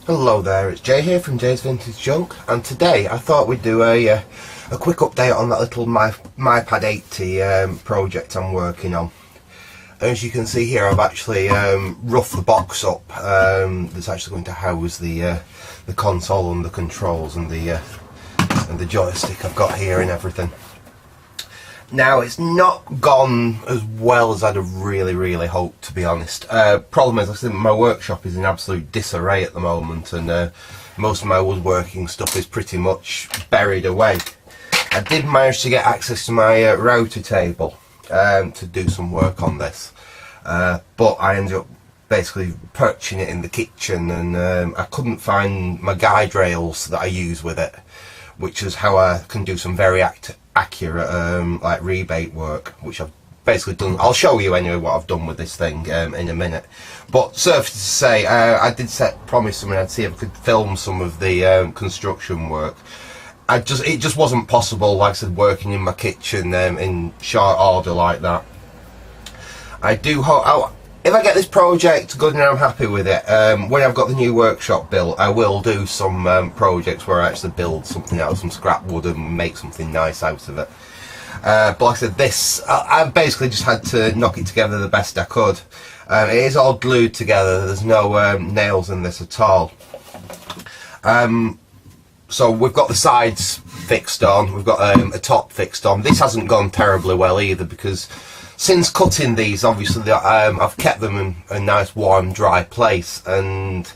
Hello there, it's Jay here from Jay's Vintage Junk, and today I thought we'd do a quick update on that little my pad-80 project I'm working on. As you can see here, I've actually roughed the box up. That's actually going to house the console and the controls and the joystick I've got here and everything. Now, it's not gone as well as I'd have really hoped, to be honest. Problem is, I think my workshop is in absolute disarray at the moment, and most of my woodworking stuff is pretty much buried away. I did manage to get access to my router table to do some work on this, but I ended up basically perching it in the kitchen, and I couldn't find my guide rails that I use with it, which is how I can do some very accurate like rebate work, which I've basically done. I'll show you anyway what I've done with this thing in a minute. But suffice to say, I did promise someone I'd see if I could film some of the construction work. It just wasn't possible, like I said, working in my kitchen in short order like that. I do hope, if I get this project good and I'm happy with it, when I've got the new workshop built, I will do some projects where I actually build something out of some scrap wood and make something nice out of it. But like I said, this, I basically just had to knock it together the best I could. It is all glued together, there's no nails in this at all. So we've got the sides fixed on, we've got a top fixed on. This hasn't gone terribly well either, because since cutting these, obviously, I've kept them in a nice warm dry place, and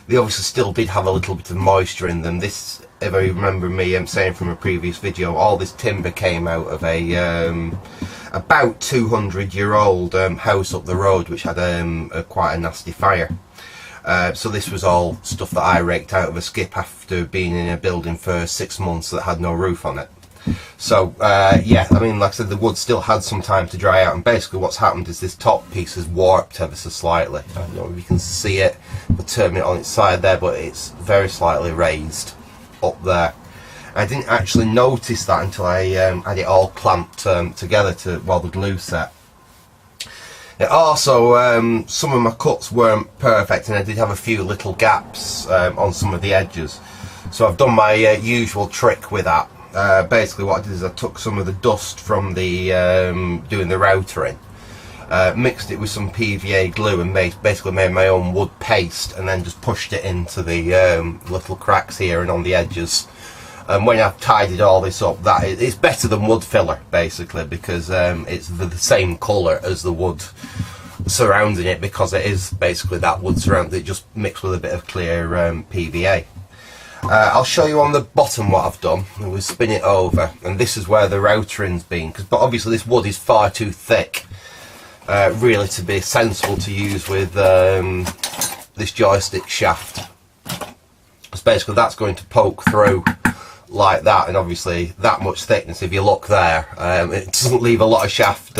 they obviously still did have a little bit of moisture in them. This, if I remember me saying from a previous video, all this timber came out of a about 200-year-old house up the road, which had quite a nasty fire. So this was all stuff that I raked out of a skip after being in a building for 6 months that had no roof on it. So yeah, I mean, like I said, the wood still had some time to dry out, and basically what's happened is this top piece has warped ever so slightly. I don't know if you can see it, we'll turn it on its side there, but it's very slightly raised up there. I didn't actually notice that until I had it all clamped together while the glue set. It also, some of my cuts weren't perfect, and I did have a few little gaps on some of the edges. So I've done my usual trick with that. Basically what I did is I took some of the dust from the doing the routering, mixed it with some PVA glue and basically made my own wood paste, and then just pushed it into the little cracks here and on the edges. And when I've tidied all this up, it's better than wood filler basically, because it's the same colour as the wood surrounding it, because it is basically that wood surrounding it, just mixed with a bit of clear PVA. I'll show you on the bottom what I've done. We'll spin it over, and this is where the routering's been, but obviously this wood is far too thick really to be sensible to use with this joystick shaft. Because basically that's going to poke through like that, and obviously that much thickness, if you look there, it doesn't leave a lot of shaft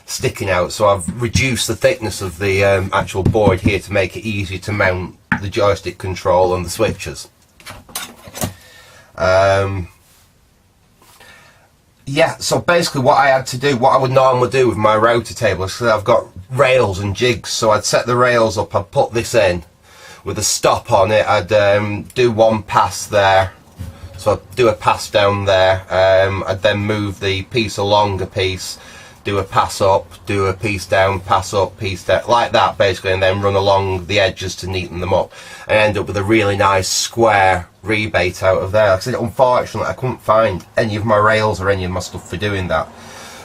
sticking out. So I've reduced the thickness of the actual board here to make it easier to mount the joystick control and the switches. Yeah, so basically what I had to do, what I would normally do with my router table, is I've got rails and jigs, so I'd set the rails up, I'd put this in with a stop on it, I'd do one pass there, so I'd do a pass down there, I'd then move the piece along a piece, do a pass up, do a piece down, pass up, piece down, like that basically, and then run along the edges to neaten them up, and end up with a really nice square rebate out of there. Like I said, unfortunately I couldn't find any of my rails or any of my stuff for doing that,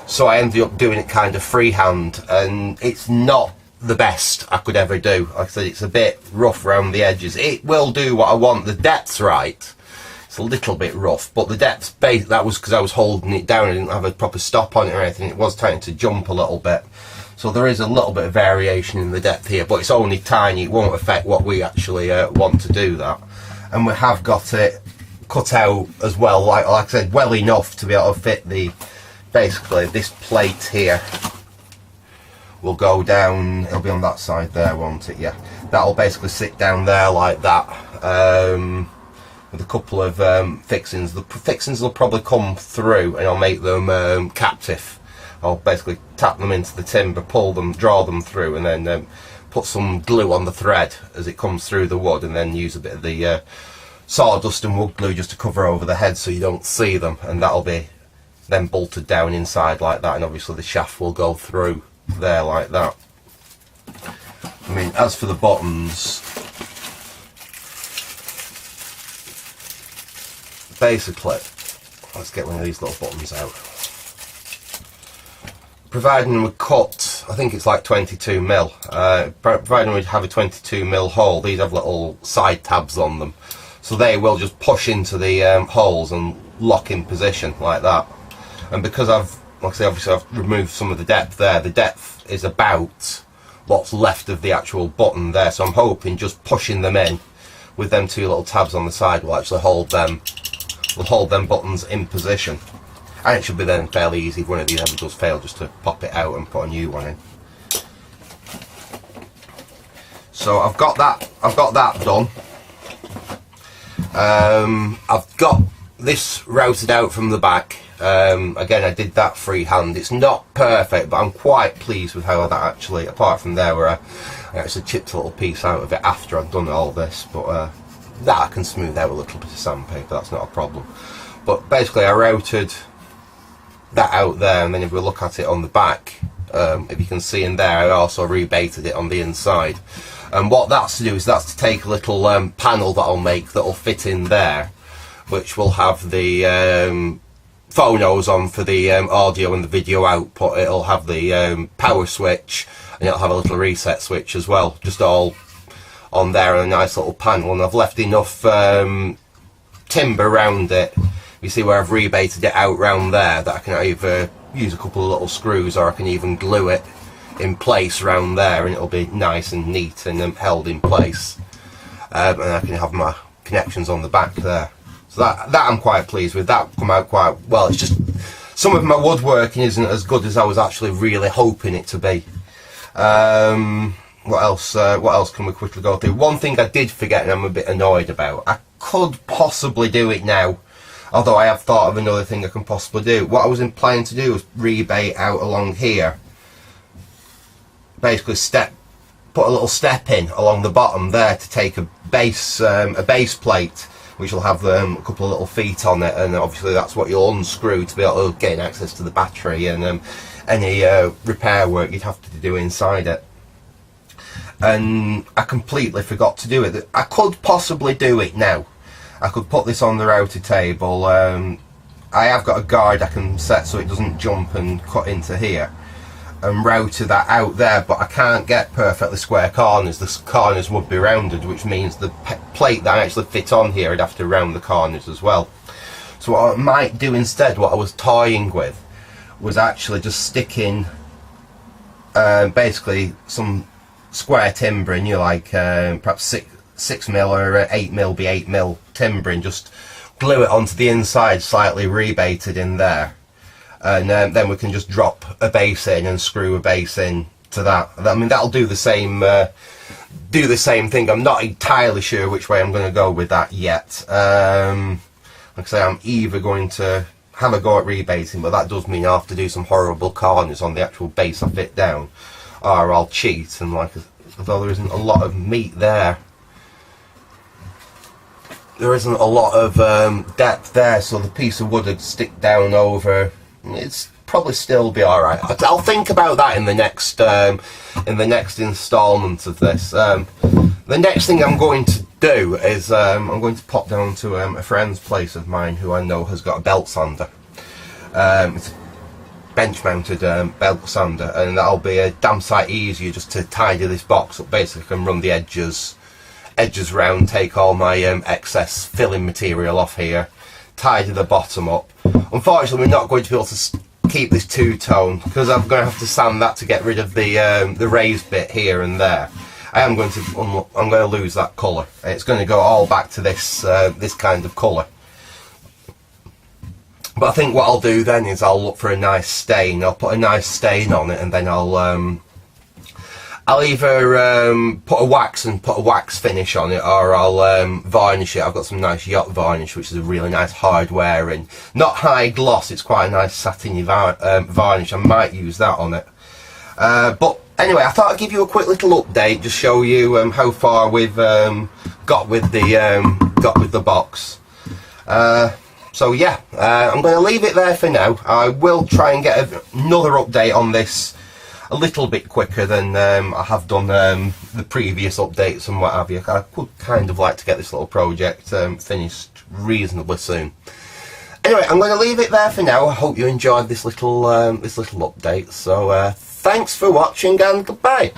so I ended up doing it kind of freehand, and it's not the best I could ever do. Like I said, it's a bit rough around the edges. It will do what I want, the depth's right. It's a little bit rough, but the depth, that was because I was holding it down. I didn't have a proper stop on it or anything. It was starting to jump a little bit, so there is a little bit of variation in the depth here, but it's only tiny. It won't affect what we actually want to do that. And we have got it cut out as well, like I said, well enough to be able to fit the, basically this plate here will go down, it'll be on that side there, won't it? Yeah, that'll basically sit down there like that, with a couple of fixings. The fixings will probably come through, and I'll make them captive. I'll basically tap them into the timber, pull them, draw them through, and then put some glue on the thread as it comes through the wood, and then use a bit of the sawdust and wood glue just to cover over the head so you don't see them, and that'll be then bolted down inside like that, and obviously the shaft will go through there like that. I mean, as for the buttons, basically, let's get one of these little buttons out. Providing them would cut, I think it's like 22mm, providing we'd have a 22mm hole, these have little side tabs on them, so they will just push into the holes and lock in position like that. And because like I say, obviously I've removed some of the depth there, the depth is about what's left of the actual button there, so I'm hoping just pushing them in with them two little tabs on the side will actually hold them buttons in position. And it should be then fairly easy if one of these ever does fail, just to pop it out and put a new one in. So I've got that done. I've got this routed out from the back. Again, I did that freehand. It's not perfect, but I'm quite pleased with how that actually, apart from there where I actually chipped a little piece out of it after I've done all this, but that I can smooth out a little bit of sandpaper, that's not a problem. But basically I routed that out there, and then if we look at it on the back, if you can see in there, I also rebaited it on the inside. And what that's to do is that's to take a little panel that I'll make that'll fit in there, which will have the phonos on for the audio and the video output. It'll have the power switch, and it'll have a little reset switch as well, just all on there, and a nice little panel. And I've left enough timber around it, you see where I've rebaited it out round there, that I can either use a couple of little screws, or I can even glue it in place round there, and it'll be nice and neat and held in place, and I can have my connections on the back there. So that I'm quite pleased with. That come out quite well. It's just some of my woodworking isn't as good as I was actually really hoping it to be. What else can we quickly go through? One thing I did forget and I'm a bit annoyed about. I could possibly do it now, although I have thought of another thing I can possibly do. What I was planning to do was rebait out along here. Basically put a little step in along the bottom there to take a base plate, which will have a couple of little feet on it, and obviously that's what you'll unscrew to be able to gain access to the battery and any repair work you'd have to do inside it. And I completely forgot to do it. I could possibly do it now. I could put this on the router table. I have got a guide I can set so it doesn't jump and cut into here, and router that out there, but I can't get perfectly square corners. The corners would be rounded, which means the plate that I actually fit on here, I'd have to round the corners as well. So what I might do instead, what I was toying with, was actually just sticking basically some square timbering, like perhaps 6mm or 8mm be 8mm timbering, just glue it onto the inside, slightly rebaited in there, and then we can just drop a base in and screw a base in to that. I mean, that'll do the same thing. I'm not entirely sure which way I'm going to go with that yet. Like I say, I'm either going to have a go at rebasing, but that does mean I have to do some horrible corners on the actual base I fit down, or I'll cheat, and although there isn't a lot of meat there, there isn't a lot of depth there, so the piece of wood would stick down over. It's probably still be all right. I'll think about that in the next instalment of this. The next thing I'm going to do is I'm going to pop down to a friend's place of mine who I know has got a belt sander. It's a bench-mounted belt sander, and that'll be a damn sight easier just to tidy this box up. Basically, I can run the edges round, take all my excess filling material off here, tidy the bottom up. Unfortunately, we're not going to be able to keep this two-tone because I'm going to have to sand that to get rid of the raised bit here and there. I'm going to lose that colour. It's going to go all back to this this kind of colour. But I think what I'll do then is I'll look for a nice stain. I'll put a nice stain on it, and then I'll either put a wax finish on it, or I'll varnish it. I've got some nice yacht varnish, which is a really nice hard wearing, not high gloss. It's quite a nice satiny varnish. I might use that on it. But Anyway, I thought I'd give you a quick little update, just show you how far we've got with the box. So yeah, I'm going to leave it there for now. I will try and get another update on this a little bit quicker than I have done the previous updates and what have you. I would kind of like to get this little project finished reasonably soon. Anyway, I'm going to leave it there for now. I hope you enjoyed this little update. So thanks for watching and goodbye.